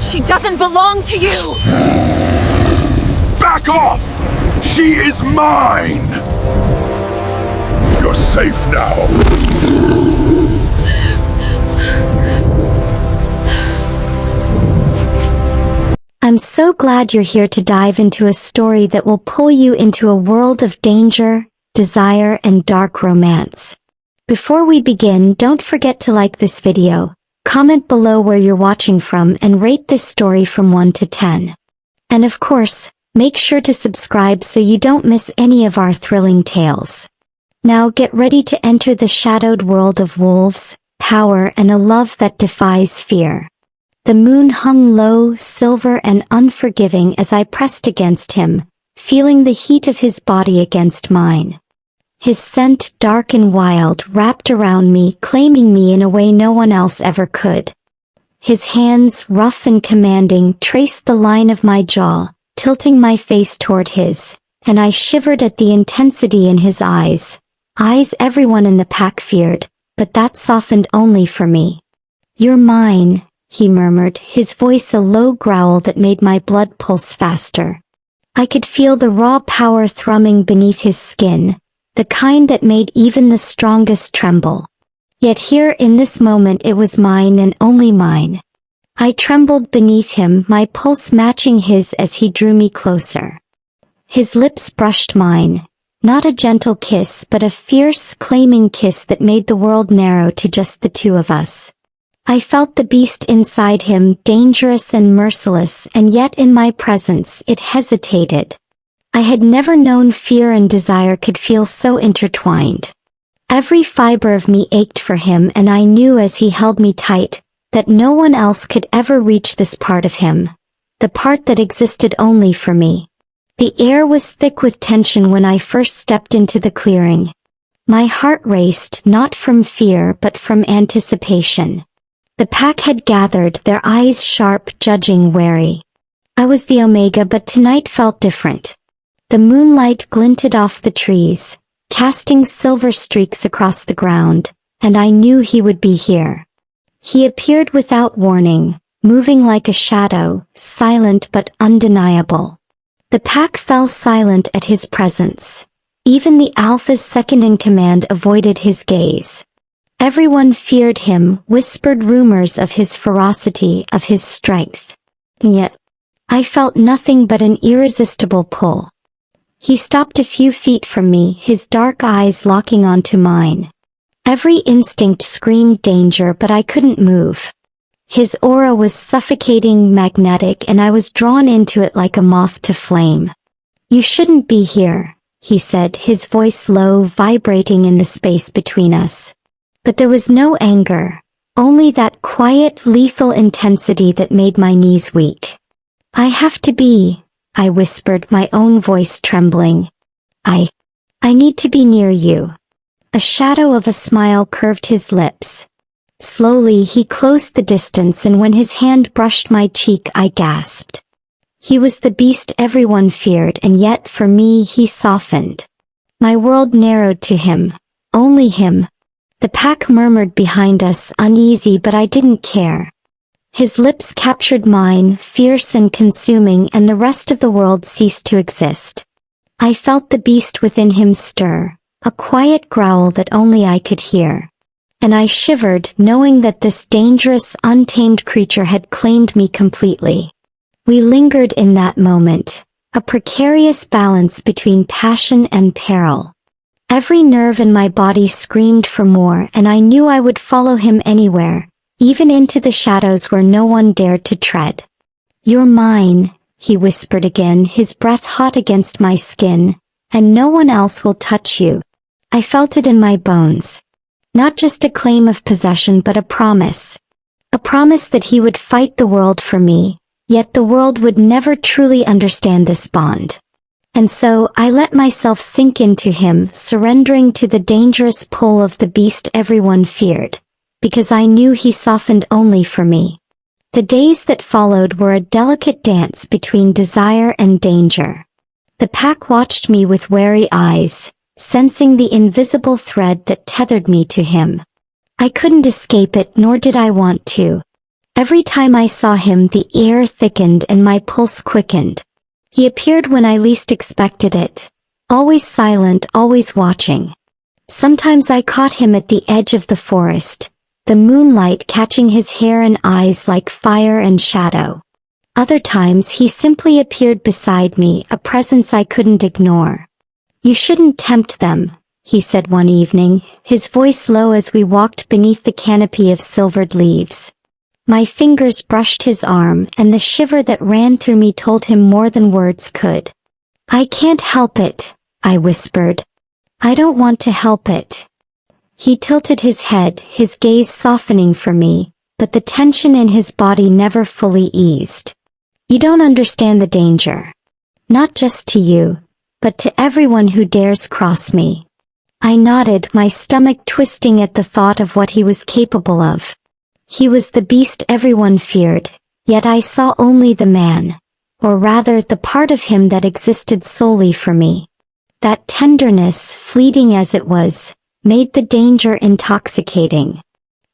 She doesn't belong to you! Back off! She is mine! You're safe now. I'm so glad you're here to dive into a story that will pull you into a world of danger, desire, and dark romance. Before we begin, don't forget to like this video, comment below where you're watching from, and rate this story from 1 to 10. And of course, make sure to subscribe so you don't miss any of our thrilling tales. Now get ready to enter the shadowed world of wolves, power, and a love that defies fear. The moon hung low, silver and unforgiving as I pressed against him, feeling the heat of his body against mine. His scent, dark and wild, wrapped around me, claiming me in a way no one else ever could. His hands, rough and commanding, traced the line of my jaw, tilting my face toward his, and I shivered at the intensity in his eyes everyone in the pack feared, but that softened only for me. "You're mine," he murmured, his voice a low growl that made my blood pulse faster. I could feel the raw power thrumming beneath his skin, the kind that made even the strongest tremble. Yet here in this moment it was mine and only mine. I trembled beneath him, my pulse matching his as he drew me closer. His lips brushed mine, not a gentle kiss but a fierce, claiming kiss that made the world narrow to just the two of us. I felt the beast inside him, dangerous and merciless, and yet in my presence it hesitated. I had never known fear and desire could feel so intertwined. Every fiber of me ached for him, and I knew as he held me tight, that no one else could ever reach this part of him, the part that existed only for me. The air was thick with tension when I first stepped into the clearing. My heart raced, not from fear but from anticipation. The pack had gathered, their eyes sharp, judging, wary. I was the Omega, but tonight felt different. The moonlight glinted off the trees, casting silver streaks across the ground, and I knew he would be here. He appeared without warning, moving like a shadow, silent but undeniable. The pack fell silent at his presence. Even the Alpha's second-in-command avoided his gaze. Everyone feared him, whispered rumors of his ferocity, of his strength. And yet, I felt nothing but an irresistible pull. He stopped a few feet from me, his dark eyes locking onto mine. Every instinct screamed danger, but I couldn't move. His aura was suffocating, magnetic, and I was drawn into it like a moth to flame. "You shouldn't be here," he said, his voice low, vibrating in the space between us. But there was no anger, only that quiet, lethal intensity that made my knees weak. "I have to be," I whispered, my own voice trembling. I need to be near you." A shadow of a smile curved his lips. Slowly he closed the distance, and when his hand brushed my cheek I gasped. He was the beast everyone feared, and yet for me he softened. My world narrowed to him, only him. The pack murmured behind us, uneasy, but I didn't care. His lips captured mine, fierce and consuming, and the rest of the world ceased to exist. I felt the beast within him stir, a quiet growl that only I could hear. And I shivered, knowing that this dangerous, untamed creature had claimed me completely. We lingered in that moment, a precarious balance between passion and peril. Every nerve in my body screamed for more, and I knew I would follow him anywhere, even into the shadows where no one dared to tread. "You're mine," he whispered again, his breath hot against my skin, "and no one else will touch you." I felt it in my bones. Not just a claim of possession but a promise. A promise that he would fight the world for me, yet the world would never truly understand this bond. And so I let myself sink into him, surrendering to the dangerous pull of the beast everyone feared, because I knew he softened only for me. The days that followed were a delicate dance between desire and danger. The pack watched me with wary eyes, sensing the invisible thread that tethered me to him. I couldn't escape it, nor did I want to. Every time I saw him, the air thickened and my pulse quickened. He appeared when I least expected it. Always silent, always watching. Sometimes I caught him at the edge of the forest, the moonlight catching his hair and eyes like fire and shadow. Other times he simply appeared beside me, a presence I couldn't ignore. "You shouldn't tempt them," he said one evening, his voice low as we walked beneath the canopy of silvered leaves. My fingers brushed his arm, and the shiver that ran through me told him more than words could. "I can't help it," I whispered. "I don't want to help it." He tilted his head, his gaze softening for me, but the tension in his body never fully eased. "You don't understand the danger. Not just to you, but to everyone who dares cross me." I nodded, my stomach twisting at the thought of what he was capable of. He was the beast everyone feared, yet I saw only the man, or rather the part of him that existed solely for me. That tenderness, fleeting as it was, made the danger intoxicating.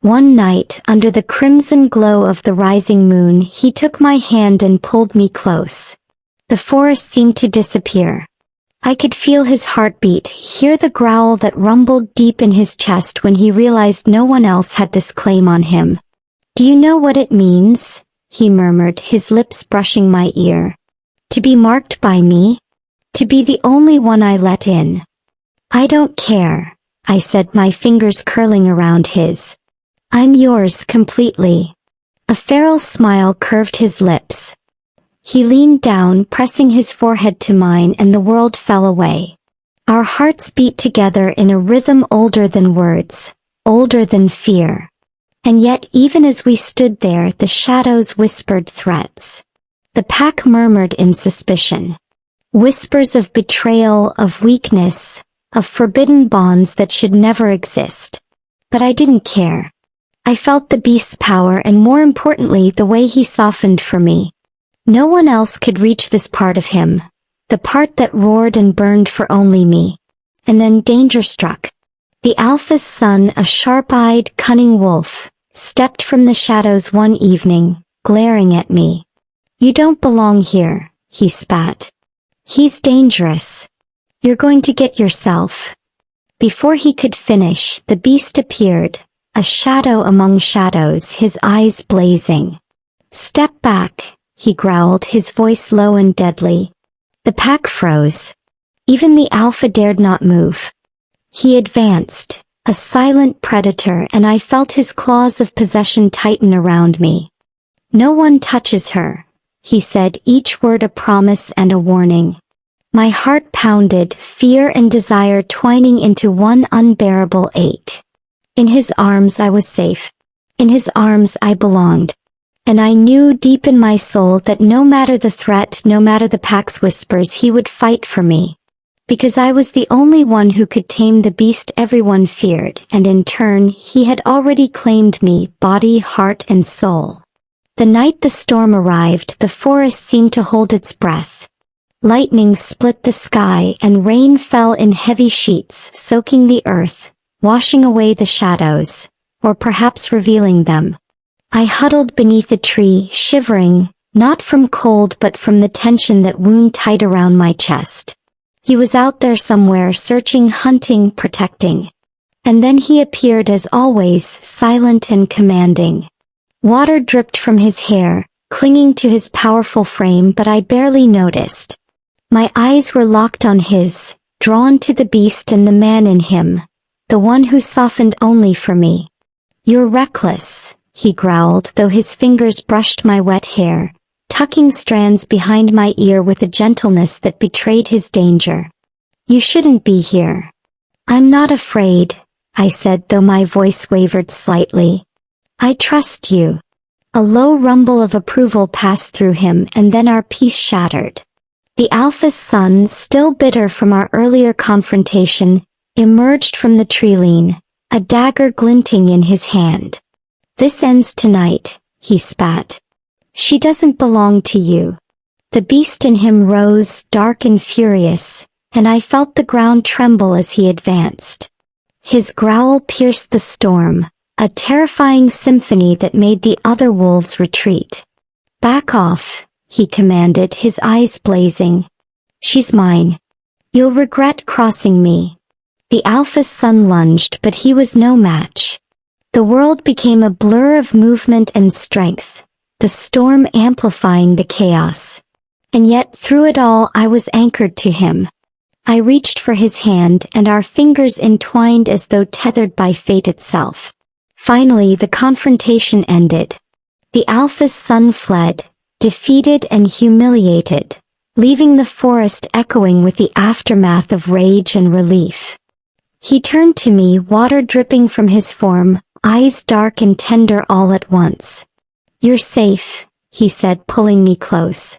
One night, under the crimson glow of the rising moon, he took my hand and pulled me close. The forest seemed to disappear. I could feel his heartbeat, hear the growl that rumbled deep in his chest when he realized no one else had this claim on him. "Do you know what it means?" he murmured, his lips brushing my ear. "To be marked by me? To be the only one I let in?" "I don't care," I said, my fingers curling around his. "I'm yours completely." A feral smile curved his lips. He leaned down, pressing his forehead to mine, and the world fell away. Our hearts beat together in a rhythm older than words, older than fear. And yet, even as we stood there, the shadows whispered threats. The pack murmured in suspicion. Whispers of betrayal, of weakness, of forbidden bonds that should never exist. But I didn't care. I felt the beast's power, and more importantly, the way he softened for me. No one else could reach this part of him, the part that roared and burned for only me. And then danger struck. The Alpha's son, a sharp-eyed, cunning wolf, stepped from the shadows one evening, glaring at me. "You don't belong here," he spat. "He's dangerous. You're going to get yourself." Before he could finish, the beast appeared, a shadow among shadows, his eyes blazing. "Step back," he growled, his voice low and deadly. The pack froze. Even the Alpha dared not move. He advanced, a silent predator, and I felt his claws of possession tighten around me. "No one touches her," he said, each word a promise and a warning. My heart pounded, fear and desire twining into one unbearable ache. In his arms I was safe. In his arms I belonged. And I knew deep in my soul that no matter the threat, no matter the pack's whispers, he would fight for me. Because I was the only one who could tame the beast everyone feared, and in turn, he had already claimed me, body, heart, and soul. The night the storm arrived, the forest seemed to hold its breath. Lightning split the sky, and rain fell in heavy sheets, soaking the earth, washing away the shadows, or perhaps revealing them. I huddled beneath a tree, shivering, not from cold but from the tension that wound tight around my chest. He was out there somewhere, searching, hunting, protecting. And then he appeared as always, silent and commanding. Water dripped from his hair, clinging to his powerful frame, but I barely noticed. My eyes were locked on his, drawn to the beast and the man in him, the one who softened only for me. "You're reckless," he growled, though his fingers brushed my wet hair, tucking strands behind my ear with a gentleness that betrayed his danger. "You shouldn't be here." "I'm not afraid," I said, though my voice wavered slightly. "I trust you." A low rumble of approval passed through him, and then our peace shattered. The Alpha's son, still bitter from our earlier confrontation, emerged from the tree-lean, a dagger glinting in his hand. "This ends tonight," he spat. "She doesn't belong to you." The beast in him rose, dark and furious, and I felt the ground tremble as he advanced. His growl pierced the storm, a terrifying symphony that made the other wolves retreat. "Back off," he commanded, his eyes blazing. "She's mine. You'll regret crossing me." The alpha's son lunged, but he was no match. The world became a blur of movement and strength, the storm amplifying the chaos. And yet through it all I was anchored to him. I reached for his hand, and our fingers entwined as though tethered by fate itself. Finally the confrontation ended. The alpha's son fled, defeated and humiliated, leaving the forest echoing with the aftermath of rage and relief. He turned to me, water dripping from his form, eyes dark and tender all at once. "You're safe," he said, pulling me close.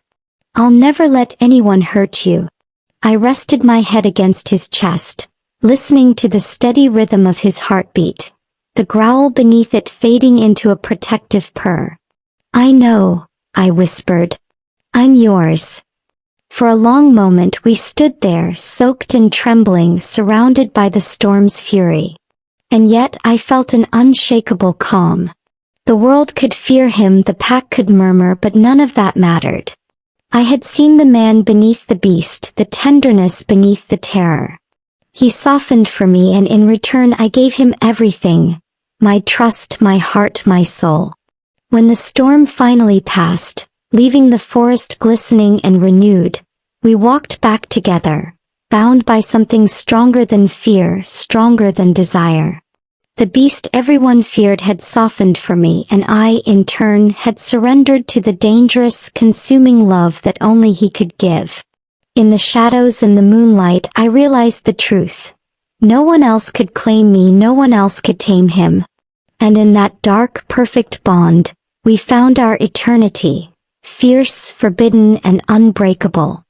"I'll never let anyone hurt you." I rested my head against his chest, listening to the steady rhythm of his heartbeat, the growl beneath it fading into a protective purr. "I know," I whispered. "I'm yours." For a long moment we stood there, soaked and trembling, surrounded by the storm's fury. And yet I felt an unshakable calm. The world could fear him, the pack could murmur, but none of that mattered. I had seen the man beneath the beast, the tenderness beneath the terror. He softened for me, and in return I gave him everything, my trust, my heart, my soul. When the storm finally passed, leaving the forest glistening and renewed, we walked back together, bound by something stronger than fear, stronger than desire. The beast everyone feared had softened for me, and I, in turn, had surrendered to the dangerous, consuming love that only he could give. In the shadows and the moonlight I realized the truth. No one else could claim me, no one else could tame him. And in that dark, perfect bond, we found our eternity, fierce, forbidden, and unbreakable.